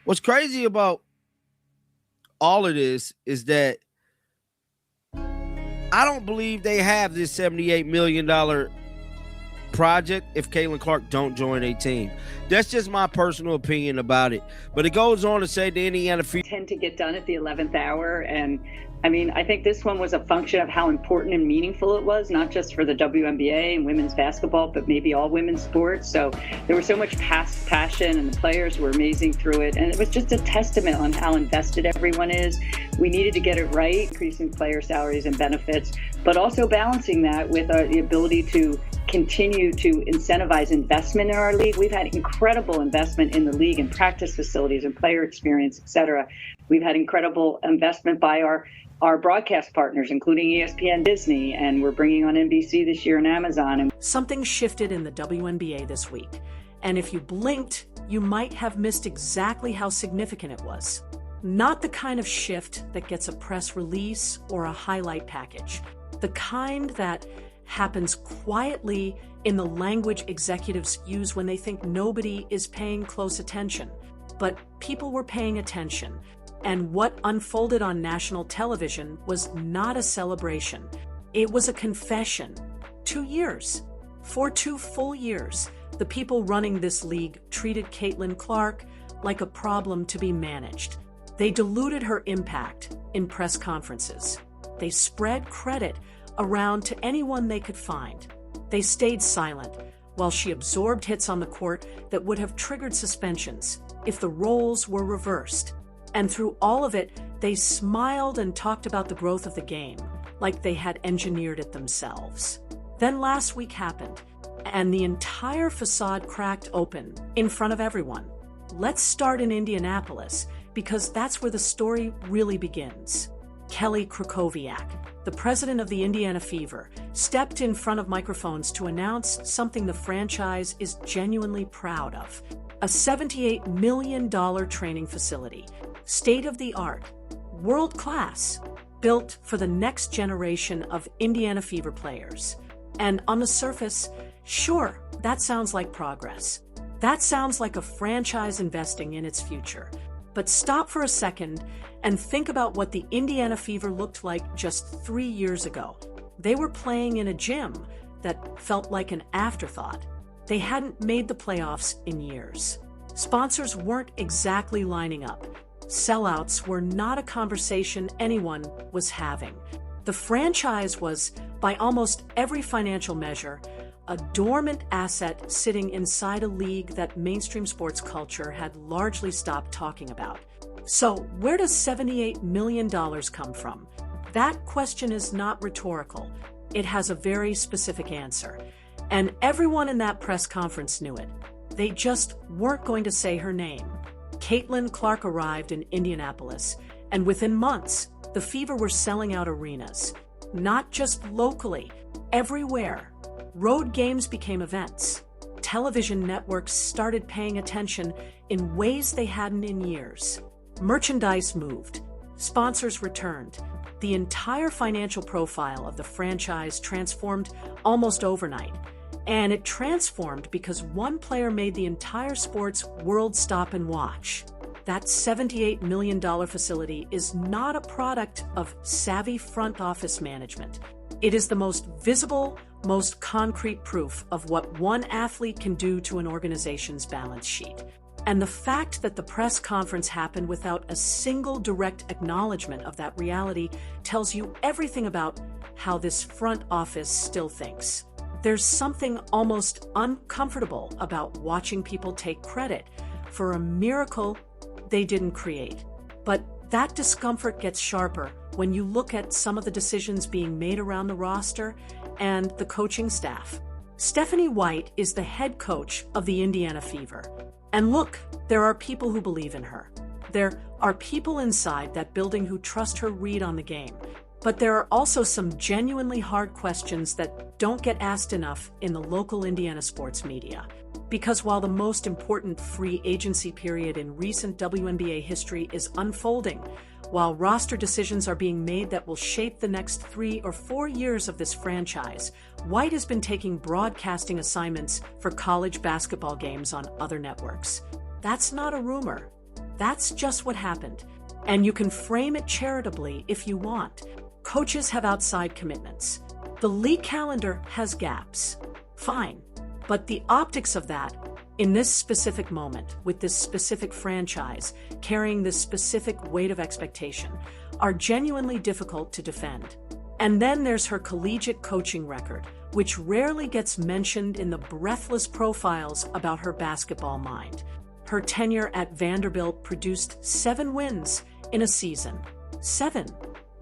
What's crazy about all of this is that I don't believe they have this $78 million project if Caitlin Clark don't join a team. That's just my personal opinion about it. But it goes on to say the Indiana Fever tend to get done at the 11th hour. And I mean, I think this one was a function of how important and meaningful it was, not just for the WNBA and women's basketball, but maybe all women's sports. So there was so much passion, and the players were amazing through it. And it was just a testament on how invested everyone is. We needed to get it right, increasing player salaries and benefits, but also balancing that with the ability to continue to incentivize investment in our league. We've had incredible investment in the league and practice facilities and player experience, et cetera. We've had incredible investment by our broadcast partners, including ESPN, Disney, and we're bringing on NBC this year and Amazon. And something shifted in the WNBA this week, and if you blinked, you might have missed exactly how significant it was. Not the kind of shift that gets a press release or a highlight package. The kind that happens quietly in the language executives use when they think nobody is paying close attention. But people were paying attention. And what unfolded on national television was not a celebration. It was a confession. 2 years. For 2 full years, the people running this league treated Caitlin Clark like a problem to be managed. They diluted her impact in press conferences. They spread credit around to anyone they could find. They stayed silent while she absorbed hits on the court that would have triggered suspensions if the roles were reversed. And through all of it, they smiled and talked about the growth of the game, like they had engineered it themselves. Then last week happened, and the entire facade cracked open in front of everyone. Let's start in Indianapolis, because that's where the story really begins. Kelly Krakowiak, the president of the Indiana Fever, stepped in front of microphones to announce something the franchise is genuinely proud of: a $78 million training facility, state-of-the-art, world-class, built for the next generation of Indiana Fever players. And on the surface, sure, that sounds like progress. That sounds like a franchise investing in its future. But stop for a second and think about what the Indiana Fever looked like just 3 years ago. They were playing in a gym that felt like an afterthought. They hadn't made the playoffs in years. Sponsors weren't exactly lining up. Sellouts were not a conversation anyone was having. The franchise was, by almost every financial measure, a dormant asset sitting inside a league that mainstream sports culture had largely stopped talking about. So, where does $78 million come from? That question is not rhetorical. It has a very specific answer. And everyone in that press conference knew it. They just weren't going to say her name. Caitlin Clark arrived in Indianapolis, and within months, the Fever were selling out arenas. Not just locally, everywhere. Road games became events. Television networks started paying attention in ways they hadn't in years. Merchandise moved. Sponsors returned. The entire financial profile of the franchise transformed almost overnight. And it transformed because one player made the entire sports world stop and watch. That $78 million facility is not a product of savvy front office management. It is the most visible, most concrete proof of what one athlete can do to an organization's balance sheet. And the fact that the press conference happened without a single direct acknowledgement of that reality tells you everything about how this front office still thinks. There's something almost uncomfortable about watching people take credit for a miracle they didn't create. But that discomfort gets sharper when you look at some of the decisions being made around the roster and the coaching staff. Stephanie White is the head coach of the Indiana Fever. And look, there are people who believe in her. There are people inside that building who trust her read on the game. But there are also some genuinely hard questions that don't get asked enough in the local Indiana sports media. Because while the most important free agency period in recent WNBA history is unfolding, while roster decisions are being made that will shape the next 3 or 4 years of this franchise, White has been taking broadcasting assignments for college basketball games on other networks. That's not a rumor. That's just what happened. And you can frame it charitably if you want. Coaches have outside commitments. The league calendar has gaps. Fine. But the optics of that, in this specific moment, with this specific franchise, carrying this specific weight of expectation, are genuinely difficult to defend. And then there's her collegiate coaching record, which rarely gets mentioned in the breathless profiles about her basketball mind. Her tenure at Vanderbilt produced 7 wins in a season. 7.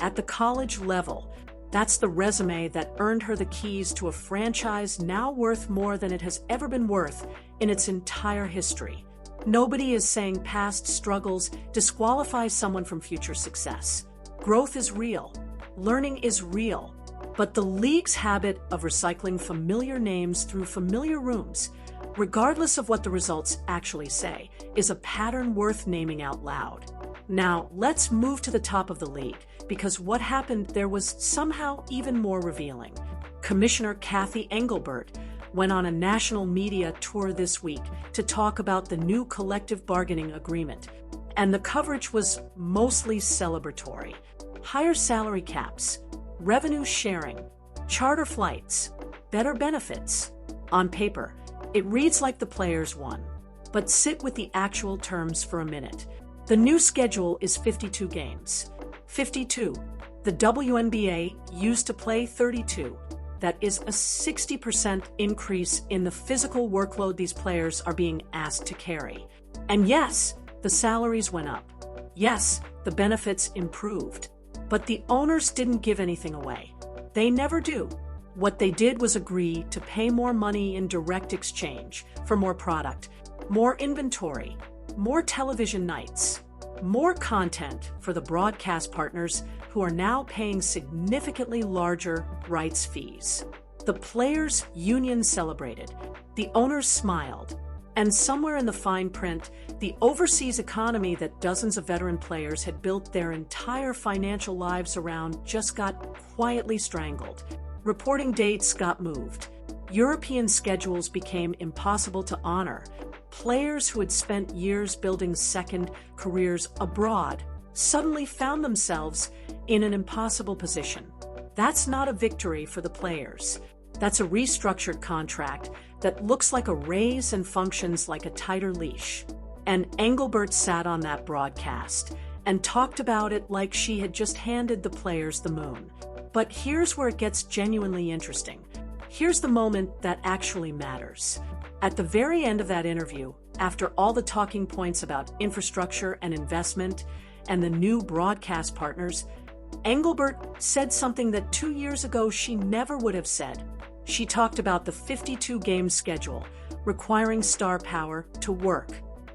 At the college level. That's the resume that earned her the keys to a franchise now worth more than it has ever been worth in its entire history. Nobody is saying past struggles disqualify someone from future success. Growth is real. Learning is real. But the league's habit of recycling familiar names through familiar rooms, regardless of what the results actually say, is a pattern worth naming out loud. Now, let's move to the top of the league, because what happened there was somehow even more revealing. Commissioner Cathy Engelbert went on a national media tour this week to talk about the new collective bargaining agreement, and the coverage was mostly celebratory. Higher salary caps, revenue sharing, charter flights, better benefits. On paper, it reads like the players won. But sit with the actual terms for a minute. The new schedule is 52 games. 52. The WNBA used to play 32. That is a 60% increase in the physical workload these players are being asked to carry. And yes, the salaries went up. Yes, the benefits improved. But the owners didn't give anything away. They never do. What they did was agree to pay more money in direct exchange for more product, more inventory, more television nights, more content for the broadcast partners who are now paying significantly larger rights fees. The players' union celebrated. The owners smiled. And somewhere in the fine print, the overseas economy that dozens of veteran players had built their entire financial lives around just got quietly strangled. Reporting dates got moved. European schedules became impossible to honor. Players who had spent years building second careers abroad suddenly found themselves in an impossible position. That's not a victory for the players. That's a restructured contract that looks like a raise and functions like a tighter leash. And Engelbert sat on that broadcast and talked about it like she had just handed the players the moon. But here's where it gets genuinely interesting. Here's the moment that actually matters. At the very end of that interview, after all the talking points about infrastructure and investment and the new broadcast partners, Engelbert said something that 2 years ago she never would have said. She talked about the 52-game schedule requiring star power to work.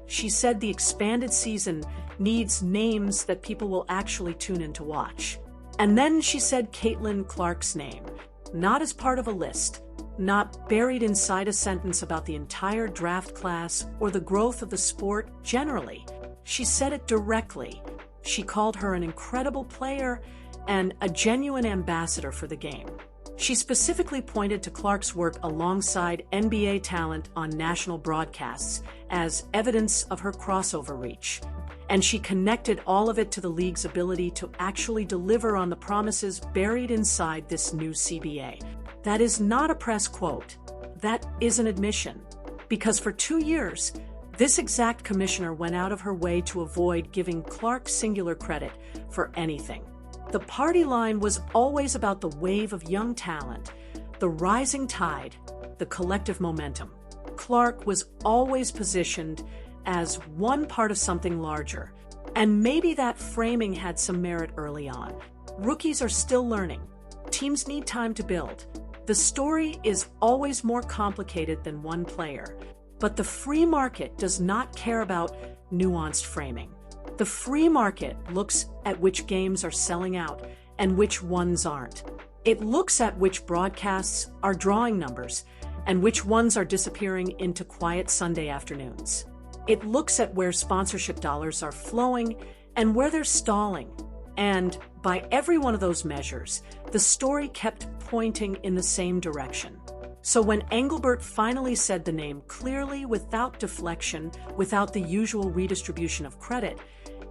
She said the expanded season needs names that people will actually tune in to watch. And then she said Caitlin Clark's name, not as part of a list, not buried inside a sentence about the entire draft class or the growth of the sport generally. She said it directly. She called her an incredible player and a genuine ambassador for the game. She specifically pointed to Clark's work alongside NBA talent on national broadcasts as evidence of her crossover reach. And she connected all of it to the league's ability to actually deliver on the promises buried inside this new CBA. That is not a press quote. That is an admission. Because for 2 years, this exact commissioner went out of her way to avoid giving Clark singular credit for anything. The party line was always about the wave of young talent, the rising tide, the collective momentum. Clark was always positioned as one part of something larger, and maybe that framing had some merit early on. Rookies are still learning. Teams need time to build. The story is always more complicated than one player, but the free market does not care about nuanced framing. The free market looks at which games are selling out and which ones aren't. It looks at which broadcasts are drawing numbers and which ones are disappearing into quiet Sunday afternoons. It looks at where sponsorship dollars are flowing and where they're stalling. And by every one of those measures, the story kept pointing in the same direction. So when Engelbert finally said the name clearly, without deflection, without the usual redistribution of credit,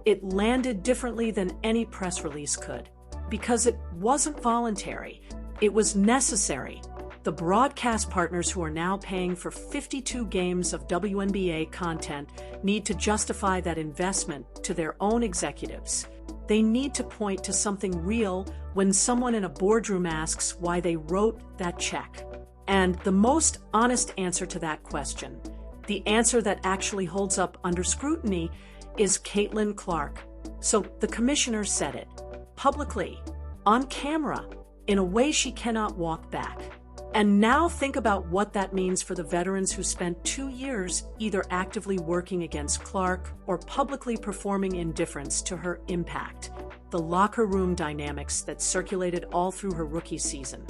it landed differently than any press release could. Because it wasn't voluntary, it was necessary. The broadcast partners who are now paying for 52 games of WNBA content need to justify that investment to their own executives. They need to point to something real when someone in a boardroom asks why they wrote that check. And the most honest answer to that question, the answer that actually holds up under scrutiny, is Caitlin Clark. So the commissioner said it, publicly, on camera, in a way she cannot walk back. And now think about what that means for the veterans who spent 2 years either actively working against Clark or publicly performing indifference to her impact. The locker room dynamics that circulated all through her rookie season.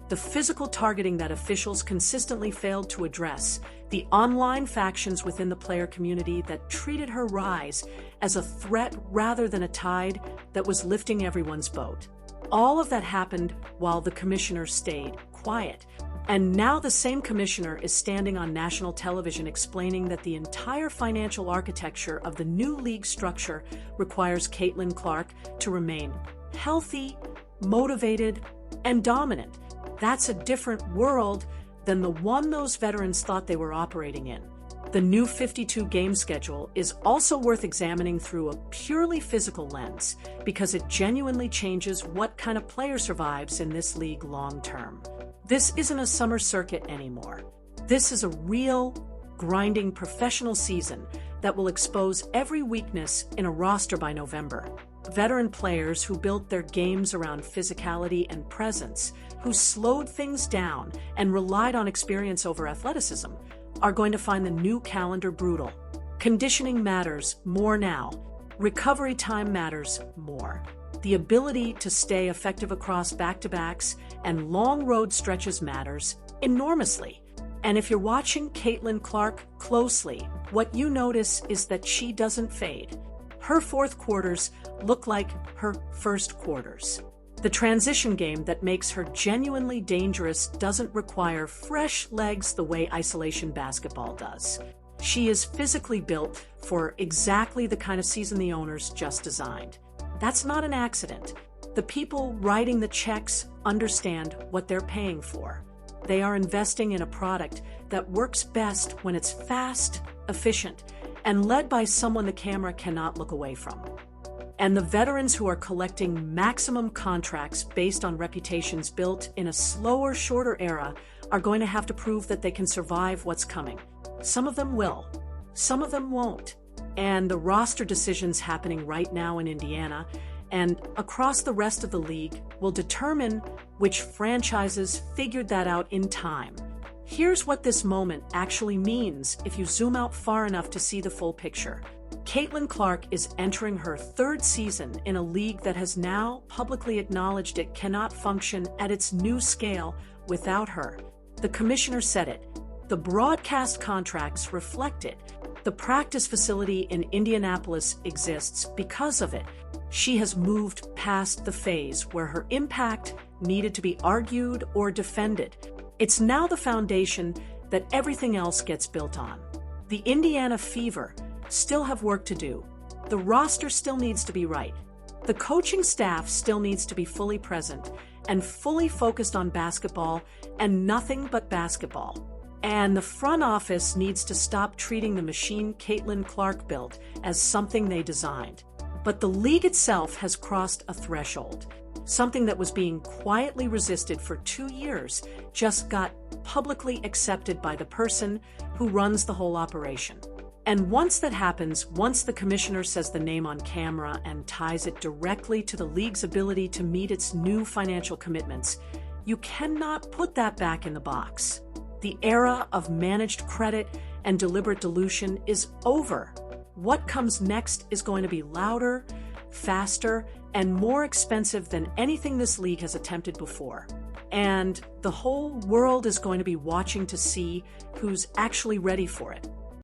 The physical targeting that officials consistently failed to address. The online factions within the player community that treated her rise as a threat rather than a tide that was lifting everyone's boat. All of that happened while the commissioner stayed quiet. And now the same commissioner is standing on national television explaining that the entire financial architecture of the new league structure requires Caitlin Clark to remain healthy, motivated, and dominant. That's a different world than the one those veterans thought they were operating in. The new 52-game schedule is also worth examining through a purely physical lens because it genuinely changes what kind of player survives in this league long-term. This isn't a summer circuit anymore. This is a real, grinding professional season that will expose every weakness in a roster by November. Veteran players who built their games around physicality and presence, who slowed things down and relied on experience over athleticism, are going to find the new calendar brutal. Conditioning matters more now. Recovery time matters more. The ability to stay effective across back-to-backs and long road stretches matters enormously. And if you're watching Caitlin Clark closely, what you notice is that she doesn't fade. Her fourth quarters look like her first quarters. The transition game that makes her genuinely dangerous doesn't require fresh legs the way isolation basketball does. She is physically built for exactly the kind of season the owners just designed. That's not an accident. The people writing the checks understand what they're paying for. They are investing in a product that works best when it's fast, efficient, and led by someone the camera cannot look away from. And the veterans who are collecting maximum contracts based on reputations built in a slower, shorter era are going to have to prove that they can survive what's coming. Some of them will, some of them won't. And the roster decisions happening right now in Indiana and across the rest of the league will determine which franchises figured that out in time. Here's what this moment actually means if you zoom out far enough to see the full picture. Caitlin Clark is entering her third season in a league that has now publicly acknowledged it cannot function at its new scale without her. The commissioner said it. The broadcast contracts reflect it. The practice facility in Indianapolis exists because of it. She has moved past the phase where her impact needed to be argued or defended. It's now the foundation that everything else gets built on. The Indiana Fever still have work to do. The roster still needs to be right. The coaching staff still needs to be fully present and fully focused on basketball and nothing but basketball. And the front office needs to stop treating the machine Caitlin Clark built as something they designed. But the league itself has crossed a threshold. Something that was being quietly resisted for 2 years just got publicly accepted by the person who runs the whole operation. And once that happens, once the commissioner says the name on camera and ties it directly to the league's ability to meet its new financial commitments, you cannot put that back in the box. The era of managed credit and deliberate dilution is over. What comes next is going to be louder, faster, and more expensive than anything this league has attempted before. And the whole world is going to be watching to see who's actually ready for it.